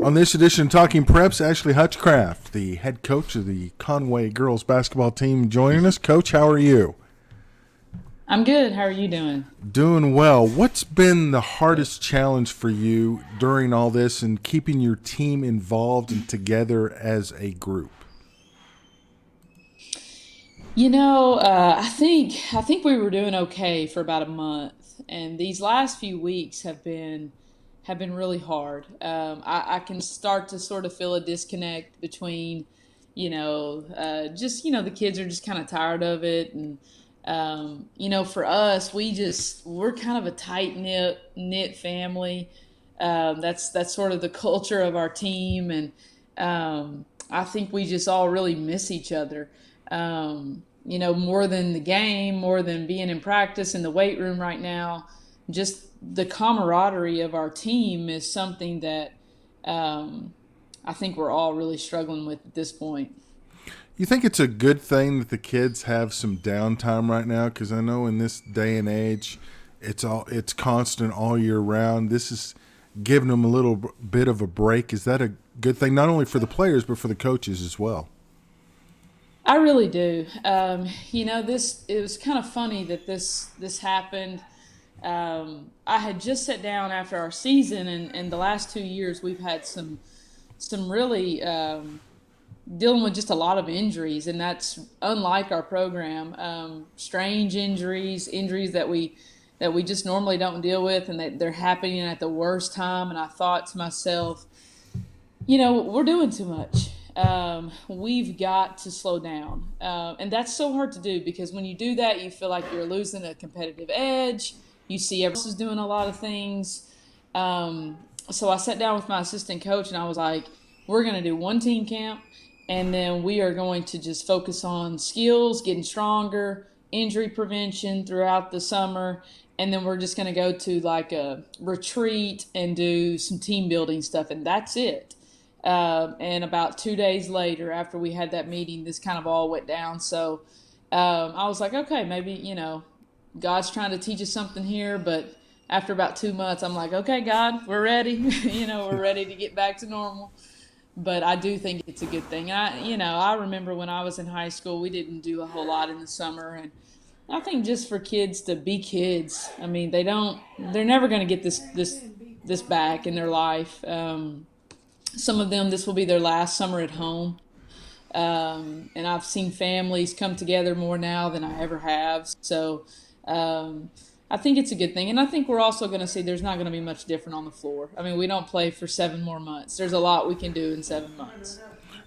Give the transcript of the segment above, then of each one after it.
On this edition of Talking Preps, Ashley Hutchcraft, the head coach of the Conway girls basketball team, joining us. Coach, how are you? I'm good. How are you doing? Doing well. What's been the hardest challenge for you during all this and keeping your team involved and together as a group? I think we were doing okay for about a month, and these last few weeks have been really hard. I can start to sort of feel a disconnect between, the kids are just kind of tired of it, and for us, we're kind of a tight knit family. That's sort of the culture of our team, and I think we just all really miss each other. More than the game, more than being in practice in the weight room right now, just the camaraderie of our team is something that I think we're all really struggling with at this point. You think it's a good thing that the kids have some downtime right now? Because I know in this day and age, it's constant all year round. This is giving them a little bit of a break. Is that a good thing, not only for the players but for the coaches as well? I really do. This it was kind of funny that this happened. I had just sat down after our season, and the last 2 years we've had some really dealing with just a lot of injuries, and that's unlike our program. Strange injuries, injuries that we just normally don't deal with, and they're happening at the worst time. And I thought to myself, we're doing too much. We've got to slow down. And that's so hard to do because when you do that, you feel like you're losing a competitive edge. You see everyone else is doing a lot of things. So I sat down with my assistant coach and I was like, we're going to do one team camp, and then we are going to just focus on skills, getting stronger, injury prevention throughout the summer. And then we're just going to go to like a retreat and do some team building stuff. And that's it. And about 2 days later, after we had that meeting, this kind of all went down. So I was like, okay, maybe, God's trying to teach us something here. But after about 2 months, I'm like, okay, God, we're ready. We're ready to get back to normal. But I do think it's a good thing. I remember when I was in high school, we didn't do a whole lot in the summer. And I think just for kids to be kids, I mean, they're never going to get this back in their life. Some of them, this will be their last summer at home. And I've seen families come together more now than I ever have. So I think it's a good thing. And I think we're also going to see there's not going to be much different on the floor. I mean, we don't play for 7 more months. There's a lot we can do in 7 months.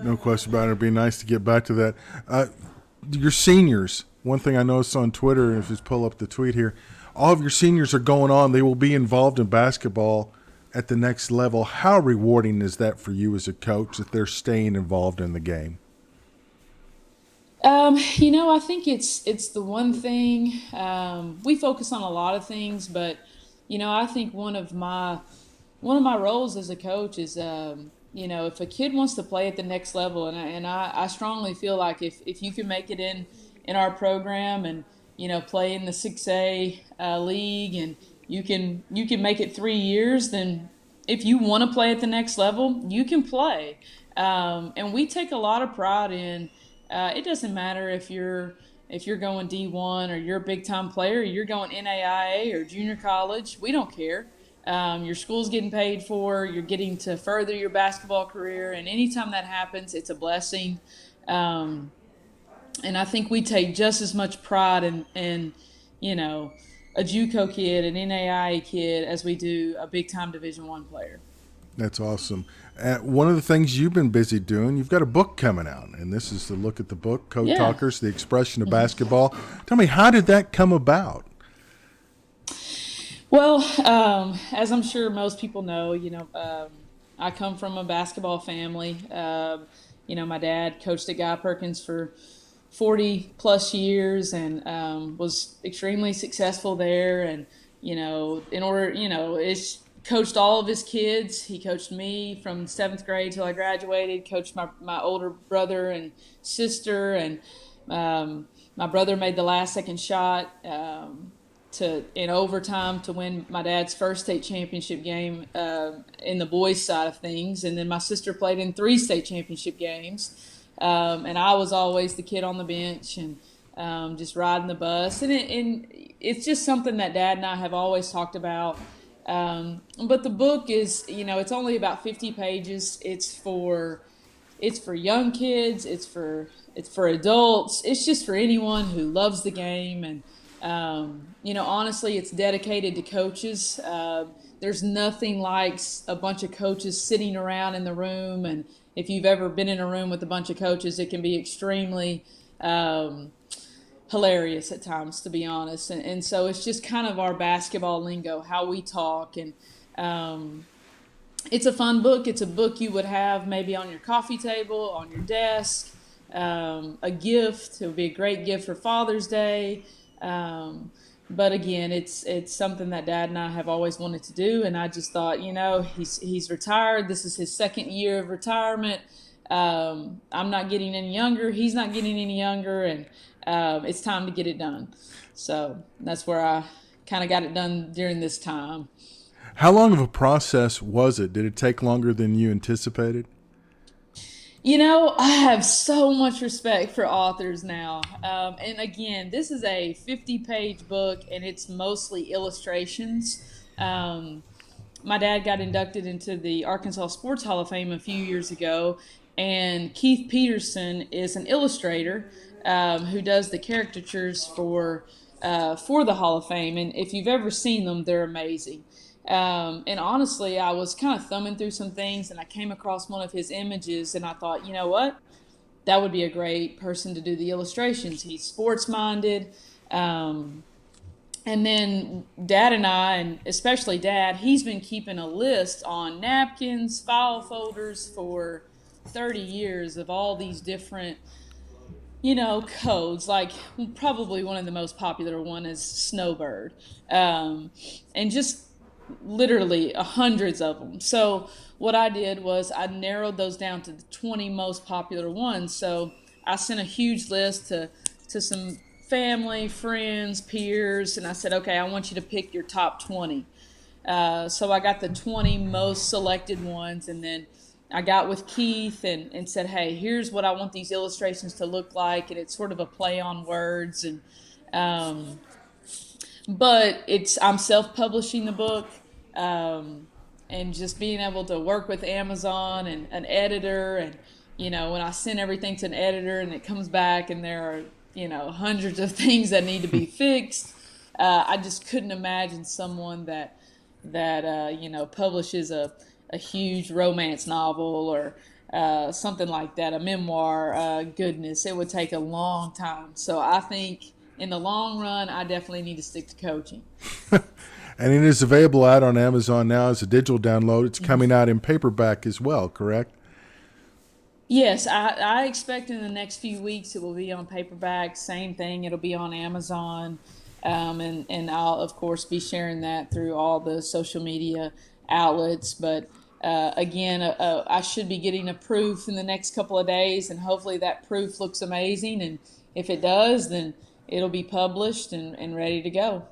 No question about it. It'd be nice to get back to that. Your seniors, one thing I noticed on Twitter, if you just pull up the tweet here, all of your seniors are going on. They will be involved in basketball at the next level. How rewarding is that for you as a coach that they're staying involved in the game? I think it's the one thing we focus on a lot of things, but I think one of my roles as a coach is if a kid wants to play at the next level, and I strongly feel like if you can make it in our program and play in the 6A league, and you can make it 3 years, then if you want to play at the next level, you can play. And we take a lot of pride in. It doesn't matter if you're going D1 or you're a big time player, or you're going NAIA or junior college. We don't care. Your school's getting paid for. You're getting to further your basketball career, and anytime that happens, it's a blessing. Um, and I think we take just as much pride in a JUCO kid, an NAIA kid, as we do a big time Division 1 player. That's awesome. One of the things you've been busy doing, you've got a book coming out, and this is to look at the book, Code Yeah. Talkers, The Expression of Basketball. Tell me, how did that come about? Well, as I'm sure most people know, I come from a basketball family. My dad coached at Guy Perkins for 40 plus years, and was extremely successful there. And, in order, it's coached all of his kids. He coached me from seventh grade till I graduated, coached my older brother and sister, and my brother made the last second shot to in overtime to win my dad's first state championship game in the boys side of things, and then my sister played in 3 state championship games, and I was always the kid on the bench and just riding the bus, and it's just something that Dad and I have always talked about. But the book is, it's only about 50 pages. It's for young kids. It's for adults. It's just for anyone who loves the game. And honestly, it's dedicated to coaches. There's nothing like a bunch of coaches sitting around in the room. And if you've ever been in a room with a bunch of coaches, it can be extremely hilarious at times, to be honest. And so it's just kind of our basketball lingo, how we talk. And it's a fun book. It's a book you would have maybe on your coffee table, on your desk, a gift. It would be a great gift for Father's Day. But again, it's something that Dad and I have always wanted to do, and I just thought, he's retired. This is his 2nd year of retirement. I'm not getting any younger. He's not getting any younger, and it's time to get it done. So that's where I kind of got it done during this time. How long of a process was it? Did it take longer than you anticipated? I have so much respect for authors now. And again, this is a 50-page book, and it's mostly illustrations. My dad got inducted into the Arkansas Sports Hall of Fame a few years ago, and Keith Peterson is an illustrator who does the caricatures for the Hall of Fame. And if you've ever seen them, they're amazing. And honestly, I was kind of thumbing through some things, and I came across one of his images, and I thought, you know what? That would be a great person to do the illustrations. He's sports-minded. And then Dad and I, and especially Dad, he's been keeping a list on napkins, file folders for 30 years of all these different codes. Like, probably one of the most popular one is Snowbird. And just literally hundreds of them. So what I did was I narrowed those down to the 20 most popular ones. So I sent a huge list to some family, friends, peers, and I said, okay, I want you to pick your top 20. So I got the 20 most selected ones, and then I got with Keith and said, hey, here's what I want these illustrations to look like, and it's sort of a play on words. And but I'm self-publishing the book, and just being able to work with Amazon and an editor, and when I send everything to an editor and it comes back and there are hundreds of things that need to be fixed, I just couldn't imagine someone that publishes a huge romance novel or something like that, a memoir. Goodness, it would take a long time. So I think in the long run, I definitely need to stick to coaching. And it is available out on Amazon now as a digital download. It's coming out in paperback as well, correct? Yes, I expect in the next few weeks it will be on paperback. Same thing, it'll be on Amazon. And I'll, of course, be sharing that through all the social media outlets. But again, I should be getting a proof in the next couple of days, and hopefully that proof looks amazing. And if it does, then it'll be published and ready to go.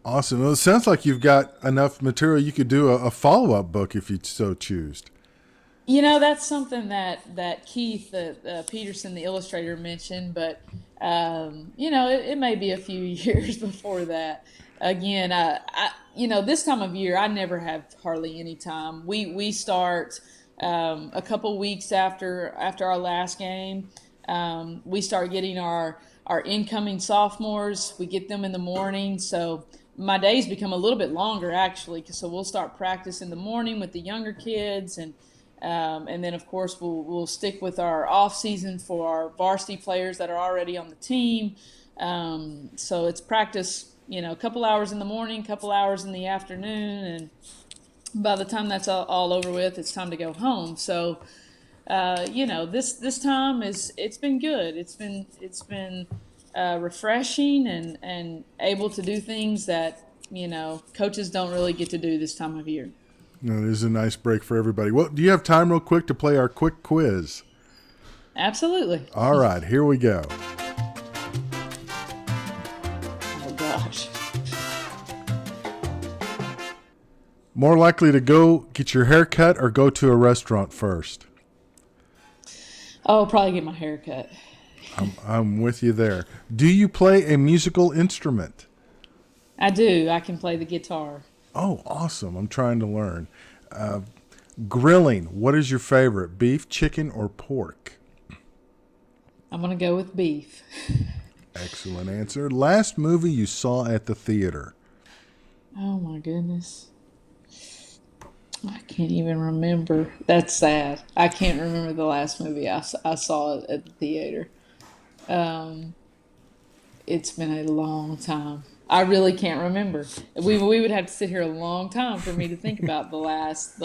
Awesome. Well, it sounds like you've got enough material you could do a follow-up book if you so choose. That's something that Keith Peterson, the illustrator, mentioned, but it may be a few years before that. Again, this time of year, I never have hardly any time. We start a couple weeks after our last game. We start getting our incoming sophomores. We get them in the morning, so my days become a little bit longer, actually. So we'll start practice in the morning with the younger kids, and then of course we'll stick with our off season for our varsity players that are already on the team. So it's practice, a couple hours in the morning, couple hours in the afternoon, and by the time that's all over with, it's time to go home. So this time it's been good. It's been refreshing and able to do things that coaches don't really get to do this time of year. No, it is a nice break for everybody. Well, do you have time real quick to play our quick quiz? Absolutely. All right, here we go. Oh gosh. More likely to go get your hair cut or go to a restaurant first? Oh, probably get my hair cut. I'm with you there. Do you play a musical instrument? I do. I can play the guitar. Oh, awesome. I'm trying to learn. Grilling. What is your favorite? Beef, chicken, or pork? I'm going to go with beef. Excellent answer. Last movie you saw at the theater? Oh, my goodness. I can't even remember. That's sad. I can't remember the last movie I saw at the theater. Um, it's been a long time. I really can't remember. We would have to sit here a long time for me to think about the last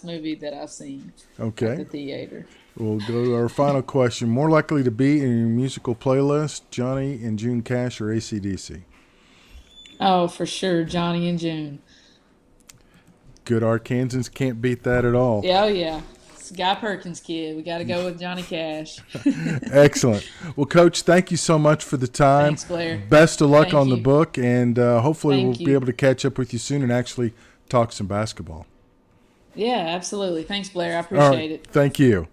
movie that I've seen at Okay. the theater. We'll go to our final question. More likely to be in your musical playlist, Johnny and June Cash or AC/DC? Oh, for sure, Johnny and June. Good Arkansans can't beat that at all. Yeah, oh yeah. It's a Guy Perkins kid. We got to go with Johnny Cash. Excellent. Well, Coach, thank you so much for the time. Thanks, Blair. Best of luck Thank on the you. book, and hopefully Thank we'll be you. able to catch up with you soon and actually talk some basketball. Yeah, absolutely. Thanks, Blair. I All appreciate right. it. Thank you.